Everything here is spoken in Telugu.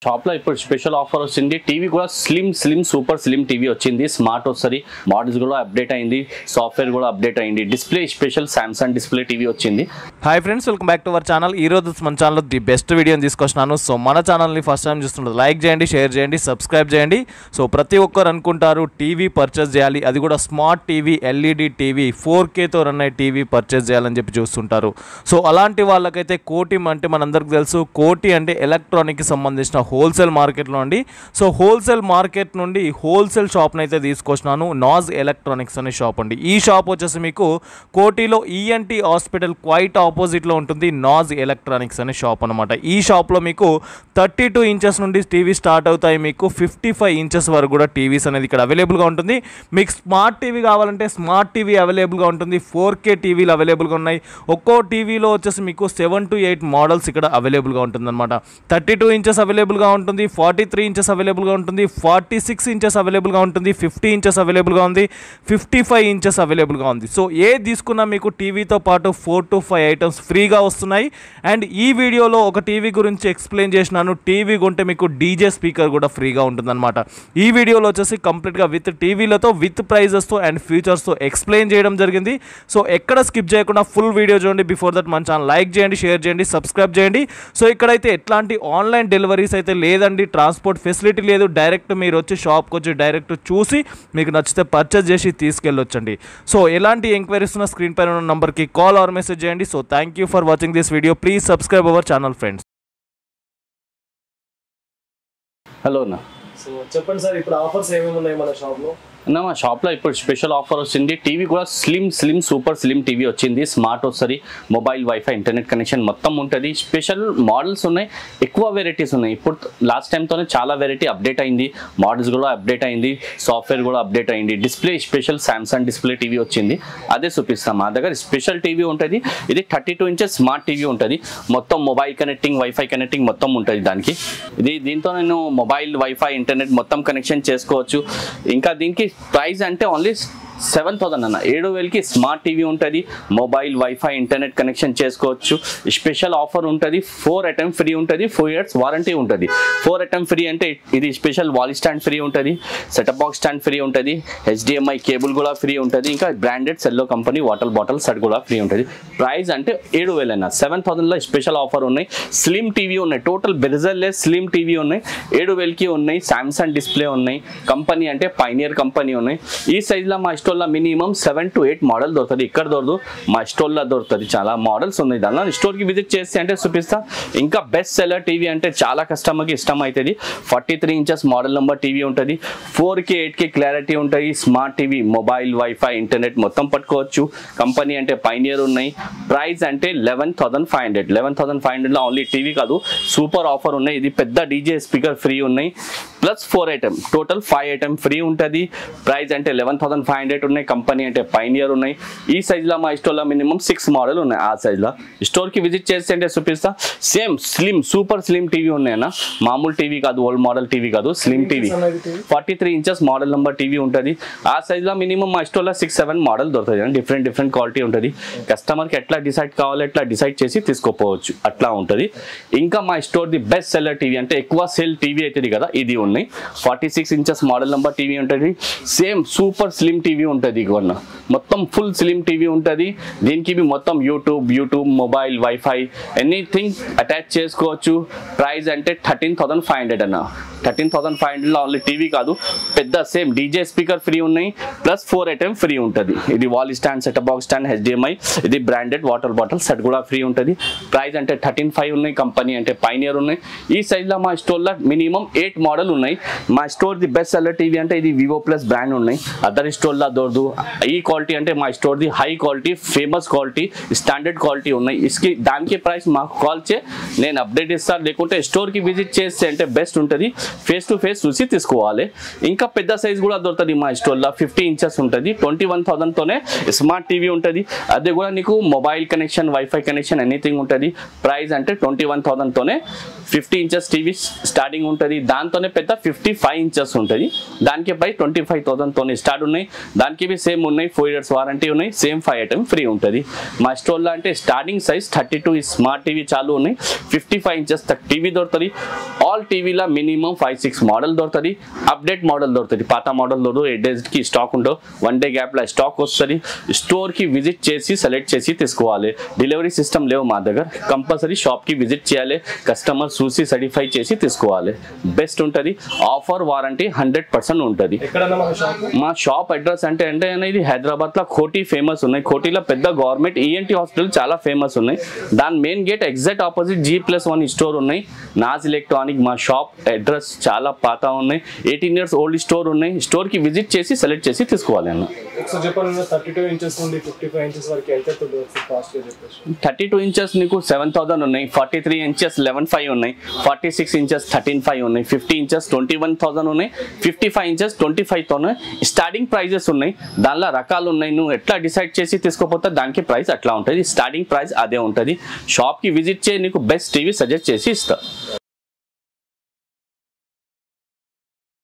షాప్ లో ఇప్పుడు స్పెషల్ ఆఫర్ వచ్చింది. టీవీ కూడా స్లిమ్ సూపర్ స్లిమ్ టీవీ వచ్చింది. స్మార్ట్ వస్తుంది, మోడల్స్ కూడా అప్డేట్ అయింది, సాఫ్ట్వేర్ కూడా అప్డేట్ అయింది. Display special Samsung display TV వచ్చింది. Hi friends, welcome back to our channel. ఈ రోజు మన ఛానల్లో ది బెస్ట్ వీడియోని తీసుకొచ్చినాను. సో మన ఛానల్ని ఫస్ట్ టైం చూస్తున్నది లైక్ చేయండి, షేర్ చేయండి, సబ్స్క్రైబ్ చేయండి. సో ప్రతి ఒక్కరు అనుకుంటారు టీవీ పర్చేస్ చేయాలి, అది కూడా స్మార్ట్ టీవీ, ఎల్ఈడి టీవీ, 4Kతో రన్ అయ్యే టీవీ పర్చేస్ చేయాలని చెప్పి చూస్తుంటారు. సో అలాంటి వాళ్ళకైతే కోటి అంటే మనందరికీ తెలుసు, కోటి అంటే ఎలక్ట్రానిక్కి సంబంధించిన హోల్సేల్ మార్కెట్లో అండి. సో హోల్సేల్ మార్కెట్ నుండి హోల్సేల్ షాప్ని అయితే తీసుకొచ్చినాను. నాజ్ ఎలక్ట్రానిక్స్ అనే షాప్ అండి. ఈ షాప్ వచ్చేసి మీకు కోటిలో ఈఎన్టీ హాస్పిటల్ క్వైట్ ఆపోజిట్లో ఉంటుంది. నాజ్ ఎలక్ట్రానిక్స్ అనే షాప్ అనమాట. ఈ షాప్లో మీకు 32 ఇంచెస్ నుండి టీవీ స్టార్ట్ అవుతాయి. మీకు 55 ఇంచెస్ వరకు కూడా టీవీస్ అనేది ఇక్కడ అవైలబుల్గా ఉంటుంది. మీకు స్మార్ట్ టీవీ కావాలంటే స్మార్ట్ టీవీ అవైలబుల్గా ఉంటుంది. 4K టీవీలు అవైలబుల్గా ఉన్నాయి. ఒక్కో టీవీలో వచ్చేసి మీకు 7 to 8 మోడల్స్ ఇక్కడ అవైలబుల్గా ఉంటుంది అనమాట. 32 ఇంచెస్ అవైలబుల్గా ఉంటుంది, 43 ఇంచెస్ అవైలబుల్గా ఉంటుంది, 46 ఇంచెస్ అవైలబుల్గా ఉంటుంది, 50 ఇంచెస్ అవైలబుల్గా ఉంది, 55 ఇంచెస్ అవైలబుల్గా ఉంది. సో ఏ తీసుకున్నా మీకు టీవీతో పాటు 4 to 5 ఐటమ్స్ ఫ్రీగా వస్తున్నాయి. అండ్ ఈ వీడియోలో ఒక టీవీ గురించి ఎక్స్ప్లెయిన్ చేసినాను. టీవీ కొంటే మీకు డీజే స్పీకర్ కూడా ఫ్రీగా ఉంటుందన్నమాట. ఈ వీడియోలో వచ్చేసి కంప్లీట్గా విత్ టీవీలతో, విత్ ప్రైజెస్తో అండ్ ఫీచర్స్తో ఎక్స్ప్లెయిన్ చేయడం జరిగింది. సో ఎక్కడ స్కిప్ చేయకుండా ఫుల్ వీడియో చూడండి. బిఫోర్ దట్ మన ఛానల్ లైక్ చేయండి, షేర్ చేయండి, సబ్స్క్రైబ్ చేయండి. సో ఇక్కడైతే ఎట్లాంటి ఆన్లైన్ డెలివరీస్ అయితే లేదండి, ట్రాన్స్పోర్ట్ ఫెసిలిటీ లేదు. డైరెక్ట్ మీరు వచ్చి షాప్కి వచ్చి డైరెక్ట్ చూసి మీకు నచ్చితే పర్చేస్ చేసి తీసుకెళ్ళొచ్చండి. సో ఎలాంటి ఎంక్వైరీస్ ఉన్న స్క్రీన్ పైన ఉన్న నంబర్కి కాల్ ఆర్ మెసేజ్ చేయండి. So thank you for watching this video. Please subscribe our channel friends. Hello అన్న. సో చెప్పండి సార్, ఇప్పుడు ఆఫర్స్ ఏమేమి ఉన్నాయి మన షాప్లో? అన్న, మా షాప్లో ఇప్పుడు స్పెషల్ ఆఫర్ వచ్చింది. టీవీ కూడా స్లిమ్ సూపర్ స్లిమ్ టీవీ వచ్చింది. స్మార్ట్ వస్తుంది, మొబైల్, వైఫై, ఇంటర్నెట్ కనెక్షన్ మొత్తం ఉంటుంది. స్పెషల్ మోడల్స్ ఉన్నాయి, ఎక్కువ వెరైటీస్ ఉన్నాయి. ఇప్పుడు లాస్ట్ టైంతోనే చాలా వెరైటీ అప్డేట్ అయింది, మోడల్స్ కూడా అప్డేట్ అయింది, సాఫ్ట్వేర్ కూడా అప్డేట్ అయింది. Display special Samsung display TV వచ్చింది, అదే చూపిస్తాం. మా దగ్గర స్పెషల్ టీవీ ఉంటుంది. ఇది 32 ఇంచెస్ స్మార్ట్ టీవీ ఉంటుంది. మొత్తం మొబైల్ కనెక్టింగ్, వైఫై కనెక్టింగ్ మొత్తం ఉంటుంది దానికి. దీంతో నేను మొబైల్, వైఫై, ఇంటర్నెట్ మొత్తం కనెక్షన్ చేసుకోవచ్చు. ఇంకా దీనికి ప్రైస్ అంటే ఓన్లీ 7,000 అన్న. 7,000కి స్మార్ట్ టీవీ ఉంటుంది, మొబైల్, వైఫై, ఇంటర్నెట్ కనెక్షన్ చేసుకోవచ్చు. స్పెషల్ ఆఫర్ ఉంటుంది. 4 ఐటమ్ ఫ్రీ ఉంటుంది, 4 years వారంటీ ఉంటుంది. 4 ఐటమ్ ఫ్రీ అంటే ఇది స్పెషల్ వాల్ స్టాండ్ ఫ్రీ ఉంటుంది, సెటప్ బాక్స్ స్టాండ్ ఫ్రీ ఉంటుంది, HDMI కేబుల్ కూడా ఫ్రీ ఉంటుంది. ఇంకా బ్రాండెడ్ సెల్లో కంపెనీ వాటర్ బాటిల్ సెట్ కూడా ఫ్రీ ఉంటుంది. ప్రైస్ అంటే 7,000 అన్న. 7,000లో స్పెషల్ ఆఫర్ ఉన్నాయి. స్లిమ్ టీవీ ఉన్నాయి, టోటల్ బెరిజల్లెస్ స్లిమ్ టీవీ ఉన్నాయి. 7,000కి ఉన్నాయి. సామ్సంగ్ డిస్ప్లే ఉన్నాయి. కంపెనీ అంటే పైనియర్ కంపెనీ ఉన్నాయి. ఈ సైజ్లో మా స్టోర్లో మినిమం 7 to 8 మోడల్ దొరుకుతుంది. ఇక్కడ దొరకదు, మా స్టోర్లో దొరుకుతుంది. చాలా మోడల్స్ ఉన్నాయి. దానిలో స్టోర్కి విజిట్ చేస్తే అంటే చూపిస్తా. ఇంకా బెస్ట్ సెల్లర్ టీవీ అంటే చాలా కస్టమర్కి ఇష్టం అవుతుంది. 43 ఇంచెస్ మోడల్ నెంబర్ టీవీ ఉంటుంది. 4K 8K క్లారిటీ ఉంటుంది. Smart TV, mobile, wifi, internet మొత్తం పట్టుకోవచ్చు. కంపెనీ అంటే పైనియర్ ఉన్నాయి. ప్రైస్ అంటే 11,500. 11,500లో ఓన్లీ టీవీ కాదు, సూపర్ ఆఫర్ ఉన్నాయి. ఇది పెద్ద డీజే స్పీకర్ ఫ్రీ ఉన్నాయి, plus 4 item, total 5 item free ఉంటుంది. ప్రైస్ అంటే 11,500 ఉన్నాయి. కంపెనీ అంటే పైనియర్ ఉన్నాయి. ఈ సైజ్లో మా స్టోర్లో మినిమం 6 మోడల్ ఉన్నాయి. ఆ సైజ్లో స్టోర్కి విజిట్ చేస్తే అంటే చూపిస్తా. Same slim super slim TV ఉన్నాయన్న. మామూలు టీవీ కాదు, ఓల్డ్ మోడల్ టీవీ కాదు, slim TV. 43 inches model number TV ఉంటుంది. ఆ సైజ్లో మినిమం మా స్టోర్లో 6-7 మోడల్ దొరుకుతుంది. డిఫరెంట్ క్వాలిటీ ఉంటుంది. కస్టమర్కి ఎట్లా డిసైడ్ కావాలో ఎట్లా డిసైడ్ చేసి తీసుకోపోవచ్చు, అట్లా ఉంటుంది. ఇంకా మా store the best seller TV అంటే ఎక్కువ సేల్ టీవీ అవుతుంది కదా, ఇది ఉన్నాయి. 46 ఇంచెస్ మోడల్ నెంబర్ టీవీ ఉంటుంది. సేమ్ సూపర్ స్లిమ్ టీవీ ఉంటుంది. ఇవన్న మొత్తం ఫుల్ స్లిమ్ టీవీ ఉంటుంది. దీనికి మొత్తం YouTube, mobile, wifi, anything attach చేసుకోవచ్చు. ప్రైస్ అంటే 13,500 అన్న. 13,500లో ఓన్లీ టీవీ కాదు, పెద్ద సేమ్ డీజే స్పీకర్ ఫ్రీ ఉన్నాయి, ప్లస్ 4 ఐటమ్ ఫ్రీ ఉంటుంది. ఇది wall stand, setup box stand, HDMI, ఇది బ్రాండెడ్ వాటర్ బాటిల్ సెట్ కూడా ఫ్రీ ఉంటుంది. ప్రైస్ అంటే 13,500 ఉన్నాయి. కంపెనీ అంటే పైనియర్ ఉన్నాయి. ఈ సైజ్లో మా స్టోర్లో మినిమం 8 మోడల్ ఉన్నాయి. మా store the best seller TV అంటే ఇది వివో ప్లస్ బ్రాండ్ ఉన్నాయి. అదర్ స్టోర్లో దొరకదు. ఈ క్వాలిటీ అంటే మా store the high quality, famous quality, standard quality ఉన్నాయి. దానికి ప్రైస్ మాకు కాల్ చే, నేను అప్డేట్ ఇస్తాను. లేకుంటే స్టోర్కి విజిట్ చేస్తే అంటే బెస్ట్ ఉంటుంది. ఫేస్ టు ఫేస్ చూసి తీసుకోవాలి. ఇంకా పెద్ద సైజ్ కూడా దొరుకుతుంది మా స్టోర్లో. 50 ఇంచెస్ ఉంటుంది. 21,000తోనే స్మార్ట్ టీవీ ఉంటుంది. అదే కూడా నీకు mobile connection, wifi connection, anything ఉంటుంది. ప్రైస్ అంటే 21,000తోనే 50 ఇంచెస్ టీవీ స్టార్టింగ్ ఉంటుంది. దాంతోనే పెద్ద ఎంత 55 ఇంచెస్ ఉంటుంది. దానికి ప్రైస్ 25,000 స్టార్ట్ ఉన్నాయి. దానికి సేమ్ ఉన్నాయి, 4 years వారంటీ ఉన్నాయి, సేమ్ 5 item ఫ్రీ ఉంటుంది. మా స్టోర్లో అంటే స్టార్టింగ్ సైజ్ 32 స్మార్ట్ టీవీ చాలు ఉన్నాయి. 55 ఇంచెస్ టీవీ దొరుకుతుంది. ఆల్ టీవీలో మినిమం 5-6 మోడల్ దొరుకుతుంది. అప్డేట్ మోడల్ దొరుకుతుంది. పాత మోడల్ దొరకదు. 8 daysకి స్టాక్ ఉండవు. 1 day గ్యాప్లో స్టాక్ వస్తుంది. స్టోర్కి విజిట్ చేసి సెలెక్ట్ చేసి తీసుకోవాలి. డెలివరీ సిస్టమ్ లేవు మా దగ్గర. కంపల్సరీ షాప్కి విజిట్ చేయాలి. కస్టమర్ చూసి సర్టిఫై చేసి తీసుకోవాలి. బెస్ట్ ఉంటుంది. ఆఫర్ వారంటీ 100% ఉంటుంది. మా షాప్ అడ్రస్ అంటే ఇది హైదరాబాద్లో కోటి ఫేమస్ ఉన్నాయి. కోటిలో పెద్ద గవర్నమెంట్ ENT హాస్పిటల్ చాలా ఫేమస్ ఉన్నాయి. దాని main gate exact opposite G+1 store ఉన్నాయి. నాజ్ ఎలక్ట్రానిక్ మా షాప్ అడ్రస్ చాలా పాత ఉన్నాయి. 18 years ఓల్డ్ స్టోర్ ఉన్నాయి. స్టోర్కి విజిట్ చేసి సెలెక్ట్ చేసి తీసుకోవాలి అన్న. 32 ఇంచెస్ నుండి 55 ఇంచెస్ వరకు ఎంత కాస్ట్ చెప్పేసి. 32 ఇంచెస్ నీకు 7,000 ఉన్నాయి. 43 ఇంచెస్ 11,500 ఉన్నాయి. 46 ఇంచెస్ 13,500 ఉన్నాయి. 50 ఇంచెస్ 21,000 ఉన్నాయి. 55 ఇంచెస్ 25,000 స్టార్టింగ్ ప్రైజెస్ ఉన్నాయి. దానిలో రకాలు ఉన్నాయి. నువ్వు ఎట్లా డిసైడ్ చేసి తీసుకోపోతే దానికి ప్రైస్ అట్లా ఉంటుంది. స్టార్టింగ్ ప్రైస్ అదే ఉంటుంది. షాప్కి విజిట్ చేయి, నీకు బెస్ట్ టీవీ సజెస్ట్ చేసి ఇస్తా.